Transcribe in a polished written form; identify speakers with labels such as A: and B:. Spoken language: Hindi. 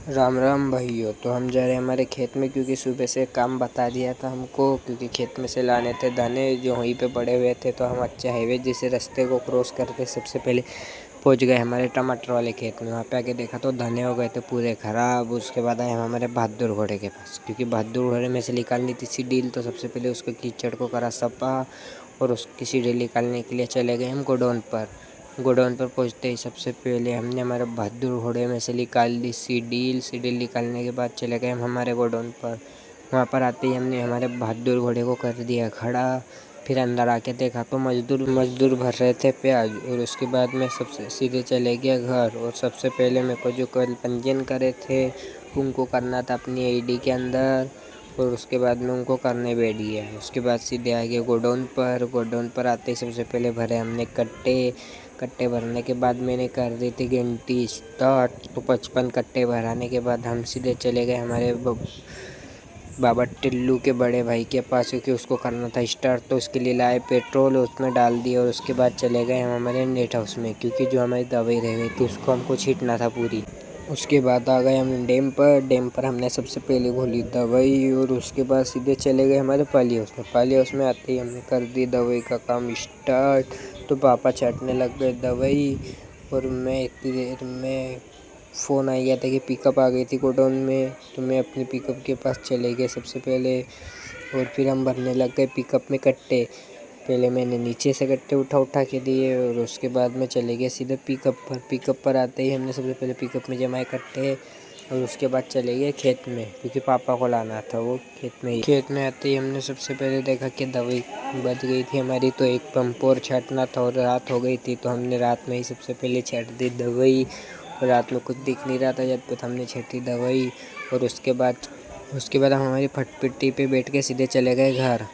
A: राम राम भाइयों। तो हम जा रहे हैं हमारे खेत में, क्योंकि सुबह से काम बता दिया था हमको, क्योंकि खेत में से लाने थे दाने जो वहीं पे पड़े हुए थे। तो हम अच्छे हाईवे जैसे रास्ते को क्रॉस करके सबसे पहले पहुंच गए हमारे टमाटर वाले खेत में। वहाँ पे आके देखा तो दाने हो गए थे पूरे ख़राब। उसके बाद आए हम हमारे बहादुर घोड़े के पास, क्योंकि बहादुर घोड़े में से निकालनी थी सीडील। तो सबसे पहले उसको कीचड़ को करा सफा और उसकी सीडील निकालने के लिए चले गए हम गोडाउन पर। गोडाउन पर पहुंचते ही सबसे पहले हमने हमारे बहादुर घोड़े में से निकाल दी सीडील निकालने के बाद चले गए हम हमारे गोडाउन पर। वहाँ पर आते ही हमने हमारे बहादुर घोड़े को कर दिया खड़ा। फिर अंदर आके देखा तो मजदूर भर रहे थे प्याज। और उसके बाद में सबसे सीधे चले गया घर। और सबसे पहले मेरे को जो कल पंजीयन करे थे उनको करना था अपनी आईडी के अंदर, और उसके बाद में उनको करने बैठ गया। उसके बाद सीधे आ गए गोडाउन पर। गोडाउन पर आते ही सबसे पहले भरे हमने कट्टे भरने के बाद मैंने कर दी थी घंटी स्टार्ट। तो 55 कट्टे भराने के बाद हम सीधे चले गए हमारे बाबा टिल्लू के बड़े भाई के पास, क्योंकि उसको करना था स्टार्ट। तो उसके लिए लाए पेट्रोल, उसमें डाल दिया। और उसके बाद चले गए हम हमारे नेट हाउस में, क्योंकि जो हमारी दवाई रह गई थी उसको हमको छींटना था पूरी। उसके बाद आ गए हम डैम पर हमने सबसे पहले घोली दवाई। और उसके बाद सीधे चले गए हमारे पाली हाउस में आते ही हमने कर दी दवाई का काम स्टार्ट। तो पापा छाटने लग गए दवाई। और मैं इतनी देर में फ़ोन आ गया था कि पिकअप आ गई थी गोडाउन में। तो मैं अपनी पिकअप के पास चले गए सबसे पहले। और फिर हम भरने लग गए पिकअप में कट्टे। पहले मैंने नीचे से कट्टे उठा के दिए, और उसके बाद में चले गए सीधे पिकअप पर आते ही हमने सबसे पहले पिकअप में जमाए कट्टे। और उसके बाद चले गए खेत में, क्योंकि पापा को लाना था वो खेत में आते ही हमने सबसे पहले देखा कि दवाई बच गई थी हमारी। तो एक पंप और छाटना था, और रात हो गई थी। तो हमने रात में ही सबसे पहले छाट दी दवाई। और रात में कुछ दिख नहीं रहा था जब तक हमने छाटी दवाई। और उसके बाद हम हमारी फटपिट्टी पे बैठ के सीधे चले गए घर।